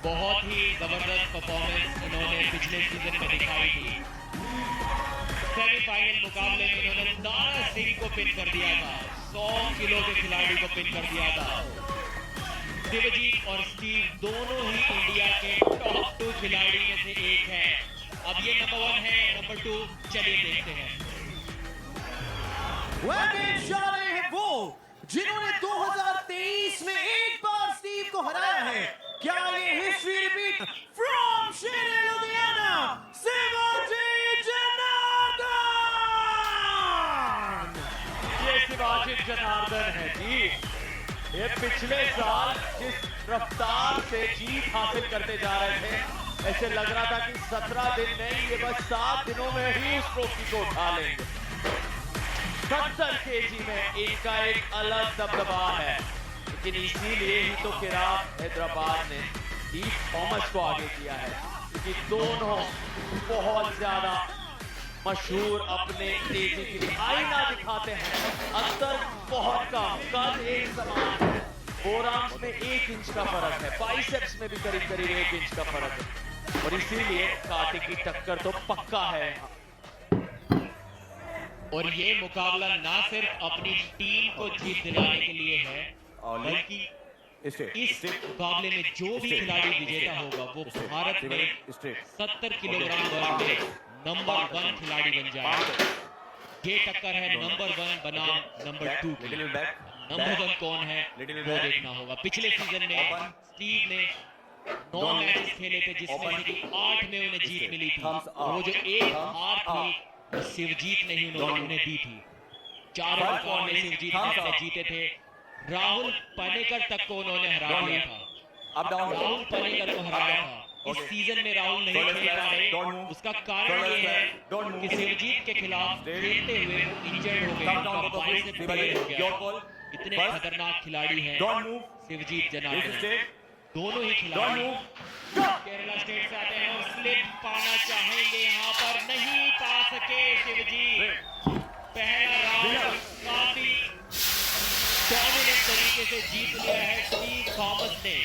बहुत ही जबरदस्त परफॉर्मेंस इन्होंने पिछले सीजन में दिखाई थी। सेमीफाइनल मुकाबले में इन्होंने दारा सिंह को पिन कर दिया था, 100 किलो के खिलाड़ी को पिन कर दिया था। शिवजीत और स्टीव दोनों ही इंडिया के टॉप 2 खिलाड़ी में से एक हैं। अब ये नंबर 1 है, नंबर 2 चलिए देखते हैं। जा रहे हैं वो जिन्होंने 2023 में एक बार स्टीव को हराया है। क्या ये हिस्ट्री रिपीट? फ्रॉम शेरे लुधियाना, शिवाजी जनार्दन। ये शिवाजी जनार्दन है जी। ये पिछले साल जिस रफ्तार से जीत हासिल करते जा रहे थे, ऐसे लग रहा था कि 17 दिन नहीं, ये बस 7 दिनों में ही उस ट्रॉफी को उठा लेंगे। 70 केजी में इनका एक अलग दबदबा है, लेकिन इसीलिए ही तो किरात हैदराबाद ने स्टीव थॉमस को आगे किया है, क्योंकि दोनों बहुत ज्यादा मशहूर अपने तेजी के लिए आईना दिखाते हैं। अंतर बहुत कम, कद एक समान है, फोरआर्म्स में 1 इंच का फर्क है, बाइसेप्स में भी करीब करीब 1 इंच का फर्क है, और इसीलिए कांटे की टक्कर तो पक्का है। और ये मुकाबला ना सिर्फ अपनी टीम को जीत दिलाने के लिए है, बल्कि इस मुकाबले में जो भी खिलाड़ी विजेता होगा वो भारत में 70 किलोग्राम वर्ग में नंबर 1 खिलाड़ी बन जाएगा। ये टक्कर है नंबर 1 बनाम नंबर 2 की। नंबर 1 कौन है वो देखना होगा। पिछले सीजन में स्टीव ने 9 मैचेस खेले थे, जिसमें से 8 में उन्हें जीत मिली थी। वो जो एक हार थी शिवजीत ने ही उन्हें दी थी। 4 मुकाबले शिवजीत ने जीते थे। राहुल पनेकर तक को उन्होंने हरा दिया था। राहुल पनेकर को हराया था। इस सीजन में राहुल नहीं खेल पा रहे, उसका कारण ये है कि शिवजीत के खिलाफ खेलते हुए इंजर्ड हो गए, उनका बाइसेप टेयर हो गया। इतने खतरनाक खिलाड़ी हैं शिवजीत जनार्दन। दोनों ही खिलाड़ी केरला स्टेट से आते हैं और स्लिप पाना चाहेंगे, यहाँ पर नहीं पा सके शिवजीत। पहला राउंड काफी डोमिनेंट तरीके से जीत लिया है स्टीव थॉमस ने।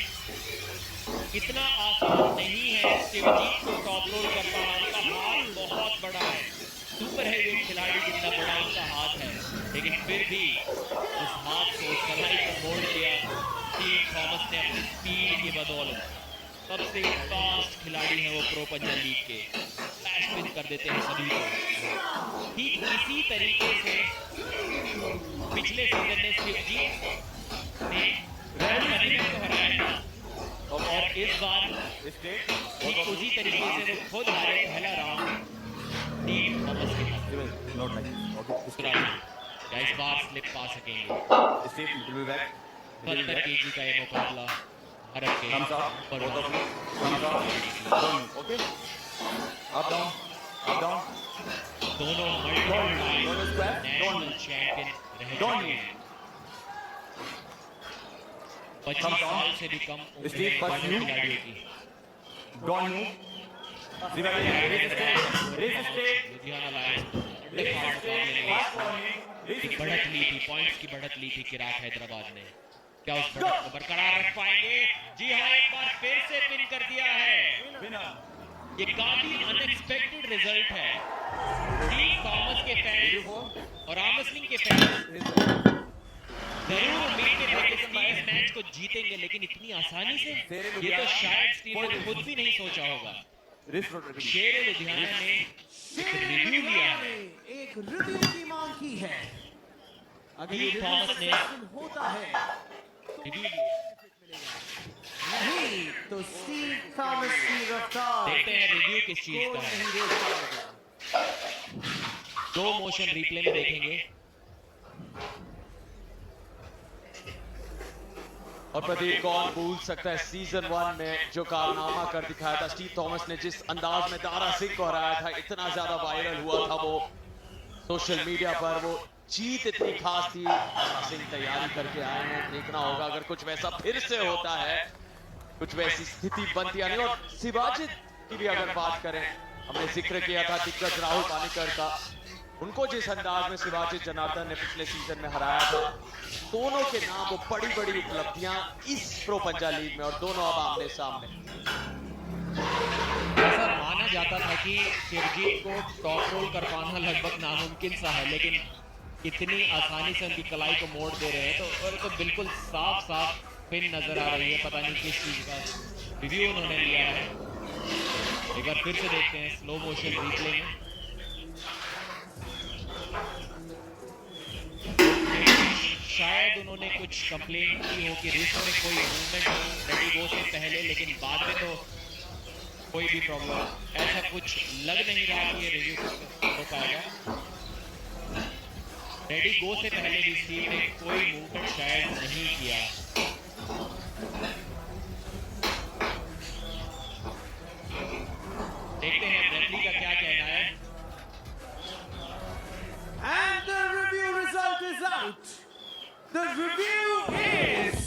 इतना आसान नहीं है शिवजीत को टॉप रोल कर पाना, उनका हाथ बहुत बड़ा है, सुपर है ये खिलाड़ी जितना बड़ा उनका हाथ है, लेकिन फिर भी उस हाथ को कलाई पर मोड़ दिया स्टीव थॉमस ने अपनी स्पीड की बदौलत। सबसे फास्ट खिलाड़ी हैं वो प्रो पंजाब लीग के, फ्लैश पिन कर देते हैं सभी को। ठीक इसी तरीके से पिछले सीजन में शिवजीत ने राहुल को हराया और इस बार ठीक उसी तरीके से वो खुद हारे पहला राउंड स्टीव थॉमस के साथ। क्या इस बार स्लिप पा सकेंगे? 70 केजी का ये मुकाबला भारत के दोनों नेशनल चैंपियन रह चुके हैं। 25 साल से भी कम उम्र खिलाड़ियों की लुधियाना लायंस की बढ़त ली थी, पॉइंट्स की बढ़त ली थी किरात हैदराबाद ने। क्या उस बढ़त को बरकरार रख पाएंगे? जी हाँ, एक बार फिर से पिन कर दिया है। ये काफी अनएक्सपेक्टेड रिजल्ट है। स्टीव थॉमस के फैंस और आमसलिंग के फैंस जरूर उम्मीद थे कि स्टीव इस मैच को जीतेंगे, लेकिन इतनी आसानी से ये तो शायद स्टीव ने खुद भी नहीं सोचा होगा। शेर लुधियाना ने एक रिव्यू लिया है, एक रिव्यू की मांग की है। स्टीव थॉमस ने होता है रिव्यू लिया। नहीं तो स्टीव थॉमस की रफ्तार देखते हैं रिव्यू किस चीज का है। 2 मोशन रिप्ले में देखेंगे। और प्रदीप, कौन भूल सकता है सीजन 1 में जो कारनामा कर दिखाया था स्टीव थॉमस ने, जिस अंदाज में दारा सिंह को हराया था, इतना ज्यादा वायरल हुआ था वो सोशल मीडिया पर। वो जीत इतनी खास थी। दारा सिंह तैयारी करके आए हैं, देखना होगा अगर कुछ वैसा फिर से होता है, कुछ वैसी स्थिति बनती है। और शिवाजी की भी अगर बात करें, हमने जिक्र किया था दिग्गज राहुल पानीकर का, उनको जिस अंदाज में शिवाजी जनार्दन ने पिछले सीजन में हराया था, दोनों के नाम वो बड़ी बड़ी उपलब्धियां इस प्रो पंजा लीग में, और दोनों अब आमने सामने। ऐसा माना जाता था कि शिवजीत को टॉप रोल कर पाना लगभग नामुमकिन सा है, लेकिन इतनी आसानी से उनकी कलाई को मोड़ दे रहे हैं, तो बिल्कुल साफ साफ पिन नजर आ रही है। पता नहीं किस चीज का रिव्यू उन्होंने लिया है। एक बार फिर से देखते हैं स्लो मोशन रिप्ले में। शायद उन्होंने कुछ कंप्लेंट की हो कि रिस्ट में कोई मूवमेंट हो रेडी गो से पहले, लेकिन बाद में तो कोई भी प्रॉब्लम ऐसा कुछ लग नहीं रहा कि ये रिव्यू हो पाएगा। रेडी गो से पहले भी स्टीव ने कोई मूवमेंट शायद नहीं किया। देखते हैं रेफरी का क्या कहना है। And the review result is out. The review is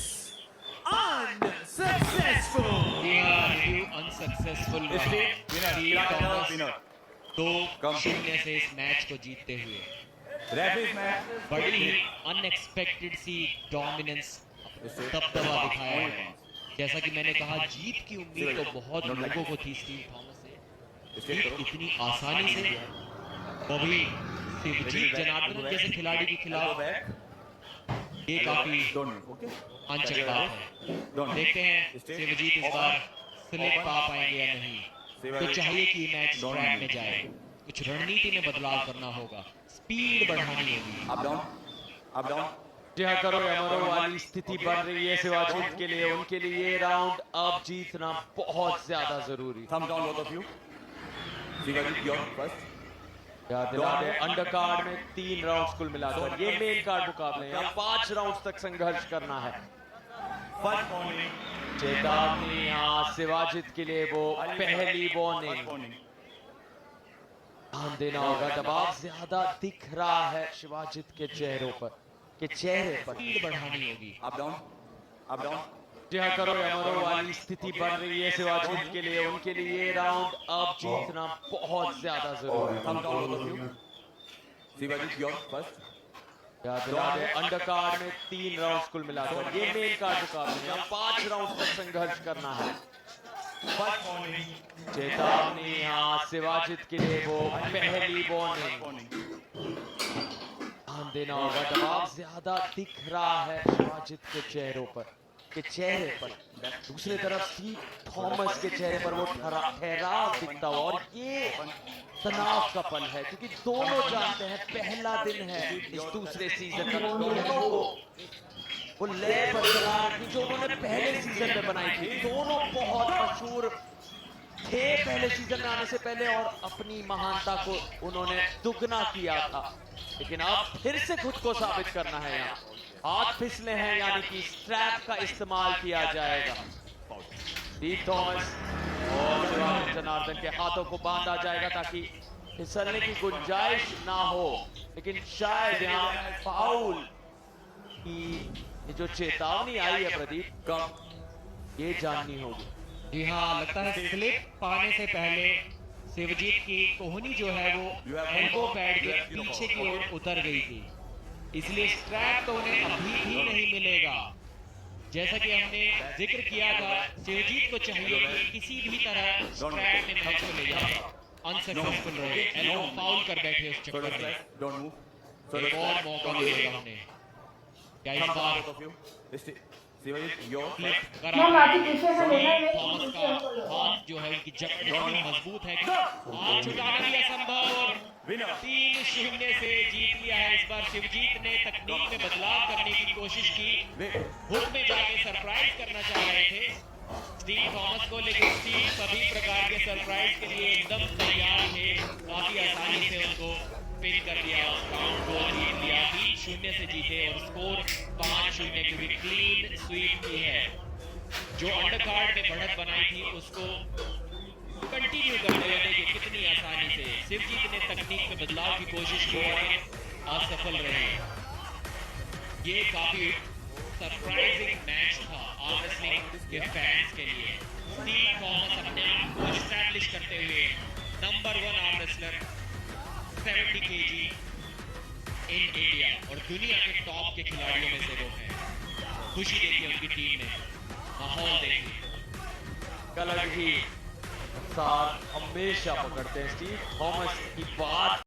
unsuccessful. Review unsuccessful रहा। स्टीव थॉमस 2-0 से इस मैच को जीतते हुए बड़ी ही अनएक्सपेक्टेड सी डोमिनेंस दबदबा दिखाया है। जैसा कि मैंने कहा, जीत की उम्मीद तो बहुत लोगों को थी स्टीव थॉमस से, जीत इतनी आसानी से, वो भी शिवजीत जनार्दन जैसे खिलाड़ी के खिलाफ, ये काफी अनचक बात है। देखते हैं शिवजीत इस बार स्लिप पा पाएंगे या नहीं। तो चाहिए कि मैच ट्रैक में जाए, कुछ रणनीति में बदलाव करना होगा, स्पीड बढ़ानी होगी। Up down. जहाँ करो या मरो वाली स्थिति बन रही है शिवाजीत के लिए। उनके लिए ये राउंड अब जीतना बहुत ज्यादा जरूरी। Thumb down, both of you. Shivaji, you're first. याद दिला दे, अंडर कार्ड में 3 राउंड्स कुल मिलाकर ये मेन कार्ड मुकाबले हैं। 5 राउंड्स तक संघर्ष करना है। First warning. चेतावनी यहाँ शिवाजीत के लिए, वो पहली First वार्निंग। warning. ध्यान देना होगा, दबाव ज्यादा दिख रहा है शिवाजीत के चेहरे पर। स्पीड बढ़ानी होगी। Up down. Up down. जहाँ करो या मरो वाली स्थिति बन रही है शिवाजीत के लिए। उनके लिए ये राउंड अब जीतना बहुत ज्यादा जरूरी है। Thumb down, both of you. Shivaji, you're first. याद दिला दे, अंडर कार्ड में 3 राउंड्स कुल मिलाकर ये मेन कार्ड मुकाबले हैं। 5 राउंड्स तक संघर्ष करना है। First warning. चेतावनी यहाँ शिवाजीत के लिए, वो पहली वार्निंग। Warning. ध्यान देना होगा, दबाव ज्यादा दिख रहा है शिवाजीत के चेहरे पर। दूसरी तरफ स्टीव थॉमस के चेहरे पर वो ठहराव दिखता हुआ, और ये तनाव का पल है, क्योंकि दोनों जानते हैं पहला दिन है इस दूसरे सीजन का। दोनों को वो लय बरकरार थी जो उन्होंने पहले सीजन में बनाई थी। दोनों बहुत मशहूर थे पहले सीजन में आने से पहले, और अपनी महानता को उन्होंने दुगना किया था। लेकिन अब फिर से खुद को साबित करना है। यहाँ हाथ फिसले हैं, यानी कि स्ट्रैप का इस्तेमाल किया जाएगा। स्टीव थॉमस और शिवाजी जनार्दन के हाथों को बांधा जाएगा ताकि फिसलने की गुंजाइश ना हो। लेकिन शायद यहाँ फाउल की जो चेतावनी आई है प्रदीप, ये जाननी होगी। जी हाँ, लगता है स्लिप पाने से पहले शिवजीत की कोहनी जो है वो एल्बो पैड के पीछे की ओर उतर गई थी, इसलिए स्ट्रैप तो उन्हें अभी भी नहीं मिलेगा। जैसा कि हमने जिक्र किया था, शिवजीत को चाहिए कि किसी भी तरह स्ट्रैप में मैच को ले जाए। अनसक्सेसफुल रहे, एल्बो फाउल कर बैठे उस चक्कर में। Don't move. एक और मौका मिलेगा उन्हें। क्या इस बार Shivaji, you're फ्लिप first. करा? थॉमस का हाथ जो है उनकी जकड़ इतनी मजबूत है कि हाथ छुटाना भी असंभव, और 3-0 से जीत लिया है। इस बार शिवजीत ने तकनीक में बदलाव करने की कोशिश की, हुक में जाके सरप्राइज करना चाह रहे थे स्टीव थॉमस को, लेकिन स्टीव सभी प्रकार के सरप्राइज के लिए एकदम तैयार थे। काफी आसानी से उनको पिन कर दिया, राउंड को जीत लिया। 3-0 से जीते और स्कोर 5-0 की भी क्लीन स्वीप की है। जो अंडर कार्ड में बढ़त बनाई थी उसको कंटिन्यू करते हुए देखिए कितनी आसानी से शिवजीत ने तकनीक में बदलाव की कोशिश की और असफल रहे। ये काफी सरप्राइजिंग मैच था आर्म रेसलिंग के फैंस के लिए। स्टीव थॉमस अपने आप को एस्टैब्लिश करते हुए number 1 arm wrestler 170 kg in India और दुनिया के टॉप के खिलाड़ियों में से वो हैं। खुशी देखिए उनकी टीम में, माहौल देखिए। कलर ही सार हमेशा पकड़ते हैं स्टीव थॉमस की बात